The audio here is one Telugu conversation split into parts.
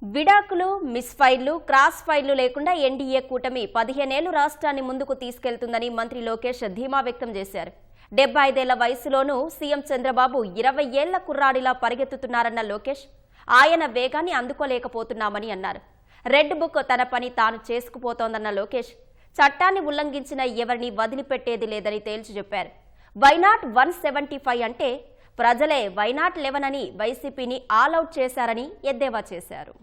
విడాకులు, మిస్ ఫైర్లు, క్రాస్ ఫైర్లు లేకుండా ఎన్డీఏ కూటమి 15 ఏళ్లు రాష్ట్రాన్ని ముందుకు తీసుకెళ్తుందని మంత్రి లోకేష్ ధీమా వ్యక్తం చేశారు. 75 ఏళ్ల వయసులోనూ సీఎం చంద్రబాబు 20 ఏళ్ల కుర్రాడిలా పరిగెత్తుతున్నారన్న లోకేష్ ఆయన వేగాన్ని అందుకోలేకపోతున్నామని అన్నారు. రెడ్ బుక్ తన పని తాను చేసుకుపోతోందన్న లోకేష్ చట్టాన్ని ఉల్లంఘించిన ఎవరిని వదిలిపెట్టేది లేదని తేల్చి చెప్పారు. వైనాట్ 175 అంటే ప్రజలే వైనాట్ 11 అని వైసీపీని ఆల్అవుట్ చేశారని ఎద్దేవా చేశారు.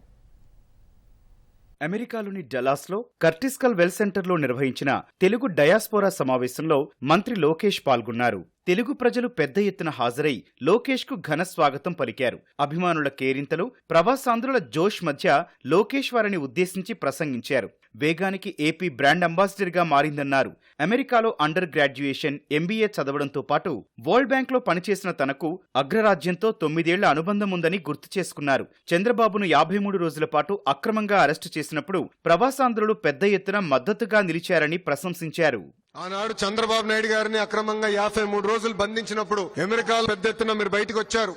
అమెరికాలోని డలాస్లో కర్టిస్కల్ వెల్ సెంటర్లో నిర్వహించిన తెలుగు డయాస్పోరా సమావేశంలో మంత్రి లోకేష్ పాల్గొన్నారు. తెలుగు ప్రజలు పెద్ద ఎత్తున హాజరై లోకేష్కు ఘన స్వాగతం పలికారు. అభిమానుల కేరింతలు, ప్రవాసాంధ్రుల జోష్ మధ్య లోకేష్ వారిని ఉద్దేశించి ప్రసంగించారు. వేగానికి ఏపీ బ్రాండ్ అంబాసిడర్గా మారిందన్నారు. అమెరికాలో అండర్ గ్రాడ్యుయేషన్, ఎంబీఏ చదవడంతో పాటు వరల్డ్ బ్యాంక్లో పనిచేసిన తనకు అగ్రరాజ్యంతో 9 ఏళ్ల అనుబంధం ఉందని గుర్తు చేసుకున్నారు. చంద్రబాబును 53 రోజుల పాటు అక్రమంగా అరెస్టు చేసినప్పుడు ప్రవాసాంధ్రులు పెద్ద ఎత్తున మద్దతుగా నిలిచారని ప్రశంసించారు. ఆనాడు చంద్రబాబు నాయుడు గారిని అక్రమంగా 53 రోజులు బంధించినప్పుడు అమెరికాలో పెద్ద ఎత్తున మీరు బయటకు వచ్చారు,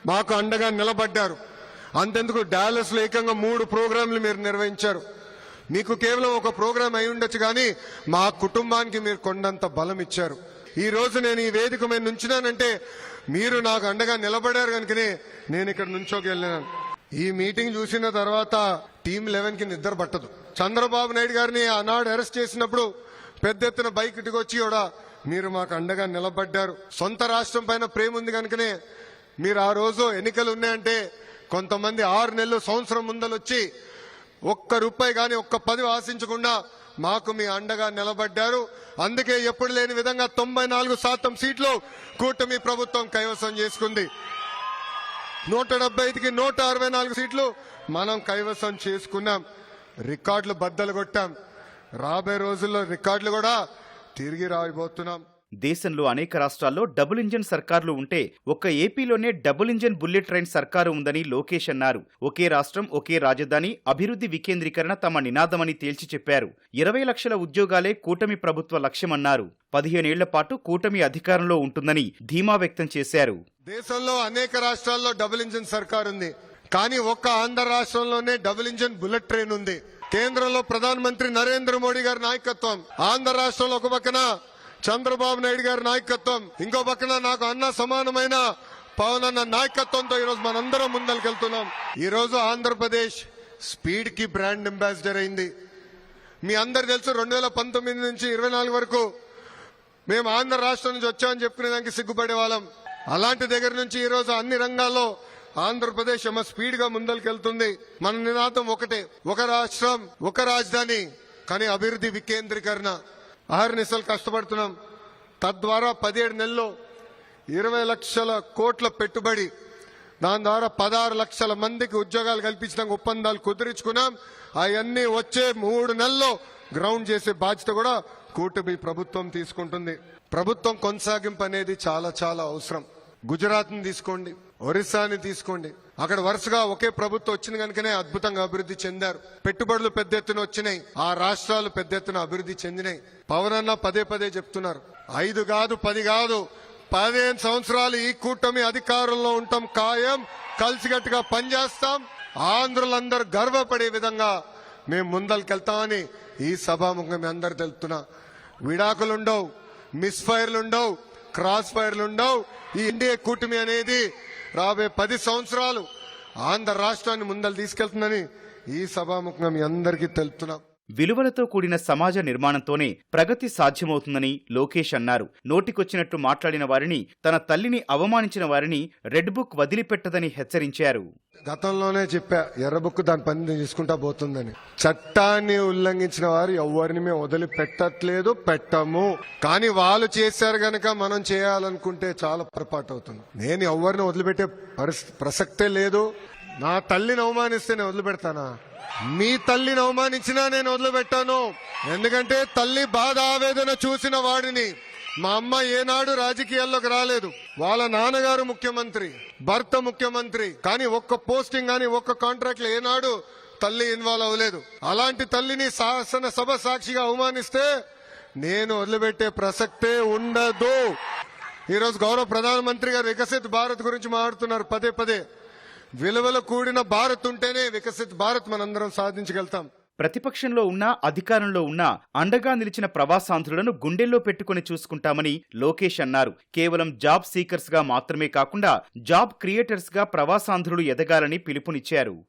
మాకు అండగా నిలబడ్డారు. అంతెందుకు డాలస్ లో ఏకంగా 3 ప్రోగ్రాంలు మీరు నిర్వహించారు. మీకు కేవలం ఒక ప్రోగ్రాం అయి ఉండొచ్చు, కానీ మా కుటుంబానికి మీరు కొండంత బలం ఇచ్చారు. ఈ రోజు నేను ఈ వేదిక మీద నుంచున్నానంటే మీరు నాకు అండగా నిలబడారు కనుకనే నేను ఇక్కడ నుంచోకెళ్ళాను. ఈ మీటింగ్ చూసిన తర్వాత టీమ్ 11 కి నిద్ర పట్టదు. చంద్రబాబు నాయుడు గారిని ఆనాడు అరెస్ట్ చేసినప్పుడు పెద్ద ఎత్తున బైక్కి వచ్చి కూడా మీరు మాకు అండగా నిలబడ్డారు. సొంత రాష్ట్రం పైన ప్రేమ ఉంది కనుకనే మీరు ఆ రోజు ఎన్నికలు ఉన్నాయంటే కొంతమంది 6 నెలలు సంవత్సరం ముందలొచ్చి ₹1 కానీ ₹10 ఆశించకుండా మాకు మీ అండగా నిలబడ్డారు. అందుకే ఎప్పుడు లేని విధంగా 94% సీట్లు కూటమి ప్రభుత్వం కైవసం చేసుకుంది. 175కి 164 సీట్లు మనం కైవసం చేసుకున్నాం. రికార్డులు బద్దలు కొట్టాం. రాబోయే రోజుల్లో రికార్డులు కూడా తిరిగి రాబోతున్నాం. దేశంలో అనేక రాష్ట్రాల్లో డబుల్ ఇంజన్ సర్కారులు ఉంటే ఒక్క ఏపీలోనే డబుల్ ఇంజన్ బుల్లెట్ ట్రైన్ సర్కారు ఉందని లోకేష్ అన్నారు. ఒకే రాష్ట్రం, ఒకే రాజధాని, అభివృద్ధి వికేంద్రీకరణ తమ నినాదమని తేల్చి చెప్పారు. 20 లక్షల ఉద్యోగాలే కూటమి ప్రభుత్వ లక్ష్యమన్నారు. 15 ఏళ్ల పాటు కూటమి అధికారంలో ఉంటుందని ధీమా వ్యక్తం చేశారు. దేశంలో అనేక రాష్ట్రాల్లో డబుల్ ఇంజన్ సర్కారు ఉంది, కానీ ఒక్క ఆంధ్ర రాష్ట్రంలోనే డబుల్ ఇంజన్ బుల్లెట్ ట్రైన్ ఉంది. కేంద్రంలో ప్రధానమంత్రి నరేంద్ర మోడీ గారి నాయకత్వం, ఆంధ్ర రాష్ట్రంలో ఒక పక్కన చంద్రబాబు నాయుడు గారి నాయకత్వం, ఇంకో పక్కన నాకు అన్న సమానమైన పవన్ అన్న నాయకత్వంతో ఈరోజు మనందరం ముందరికెళ్తున్నాం. ఈరోజు ఆంధ్రప్రదేశ్ స్పీడ్ కి బ్రాండ్ అంబాసిడర్ అయింది. మీ అందరు తెలుసు 2019 నుంచి 24 వరకు మేము ఆంధ్ర రాష్ట్రం నుంచి వచ్చామని చెప్పుకునే దానికి సిగ్గుపడే వాళ్ళం. అలాంటి దగ్గర నుంచి ఈరోజు అన్ని రంగాల్లో ఆంధ్రప్రదేశ్ ఏమో స్పీడ్ గా ముందరికెళ్తుంది. మన నినాదం ఒకటే, ఒక రాష్ట్రం, ఒక రాజధాని, కానీ అభివృద్ధి వికేంద్రీకరణ. అహర్నిశలు కష్టపడుతున్నాం. తద్వారా 17 నెలల్లో 20 లక్షల కోట్ల పెట్టుబడి, దాని ద్వారా 16 లక్షల మందికి ఉద్యోగాలు కల్పించడానికి ఒప్పందాలు కుదిరించుకున్నాం. అవన్నీ వచ్చే 3 నెలల్లో గ్రౌండ్ చేసే బాధ్యత కూడా కూటమి ప్రభుత్వం తీసుకుంటుంది. ప్రభుత్వం కొనసాగింపు అనేది చాలా చాలా అవసరం. గుజరాత్ ని తీసుకోండి, ఒరిస్సాని తీసుకోండి, అక్కడ వరుసగా ఒకే ప్రభుత్వం వచ్చింది కనుకనే అద్భుతంగా అభివృద్ధి చెందారు. పెట్టుబడులు పెద్ద ఎత్తున వచ్చినాయి. ఆ రాష్ట్రాలు పెద్ద ఎత్తున అభివృద్ధి చెందినాయి. పవన్ అన్న పదే చెప్తున్నారు, 5 కాదు 10 కాదు 15 సంవత్సరాలు ఈ కూటమి అధికారంలో ఉంటాం ఖాయం, కలిసికట్టుగా పనిచేస్తాం, ఆంధ్రులందరూ గర్వపడే విధంగా మేము ముందరికెళ్తామని ఈ సభాముఖం మీ అందరు తెలుపుతున్నా. విడాకులుండవు, మిస్ ఫైర్లుండవు, క్రాస్ ఫైర్లుండవు. ఈ ఎన్డీఏ కూటమి అనేది రాబోయే 10 సంవత్సరాలు ఆంధ్ర రాష్ట్రాన్ని ముందలు తీసుకెళ్తుందని ఈ సభాముఖంగా మీ అందరికీ తెలుపుతున్నాం. విలువలతో కూడిన సమాజ నిర్మాణంతోనే ప్రగతి సాధ్యమవుతుందని లోకేష్ అన్నారు. నోటికొచ్చినట్టు మాట్లాడిన వారిని, తన తల్లిని అవమానించిన వారిని రెడ్ బుక్ వదిలిపెట్టదని హెచ్చరించారు. గతంలోనే చెప్పా, ఎర్ర బుక్ దాని పని తీసుకుంటా పోతుందని. చట్టాన్ని ఉల్లంఘించిన వారు ఎవరిని మేము వదిలిపెట్టట్లేదు, పెట్టము. కానీ వాళ్ళు చేశారు గనక మనం చేయాలనుకుంటే చాలా పొరపాటు అవుతుంది. నేను ఎవరిని వదిలిపెట్టే ప్రసక్తే లేదు. నా తల్లిని అవమానిస్తే నేను వదిలిపెడతానా? మీ తల్లిని అవమానించినా నేను వదిలిపెట్టాను. ఎందుకంటే తల్లి బాధ ఆవేదన చూసిన వాడిని. మా అమ్మ ఏనాడు రాజకీయాల్లోకి రాలేదు. వాళ్ళ నాన్నగారు ముఖ్యమంత్రి, భర్త ముఖ్యమంత్రి, కానీ ఒక్క పోస్టింగ్ కానీ ఒక్క కాంట్రాక్ట్ లో ఏనాడు తల్లి ఇన్వాల్వ్ అవ్వలేదు. అలాంటి తల్లిని శాసనసభ సాక్షిగా అవమానిస్తే నేను వదిలిపెట్టే ప్రసక్తే ఉండదు. ఈరోజు గౌరవ ప్రధానమంత్రి గారు వికసిత్ భారత్ గురించి మాట్లాడుతున్నారు పదే. విలువలు కూడిన భారత్ ఉంటేనే వికసిత్ భారత్ మనందరం సాధించగలుగుతాం. ప్రతిపక్షంలో ఉన్నా అధికారంలో ఉన్నా అండగా నిలిచిన ప్రవాసాంధ్రులను గుండెల్లో పెట్టుకుని చూసుకుంటామని లోకేష్ అన్నారు. కేవలం జాబ్ సీకర్స్ గా మాత్రమే కాకుండా జాబ్ క్రియేటర్స్ గా ప్రవాసాంధ్రులు ఎదగాలని పిలుపునిచ్చారు.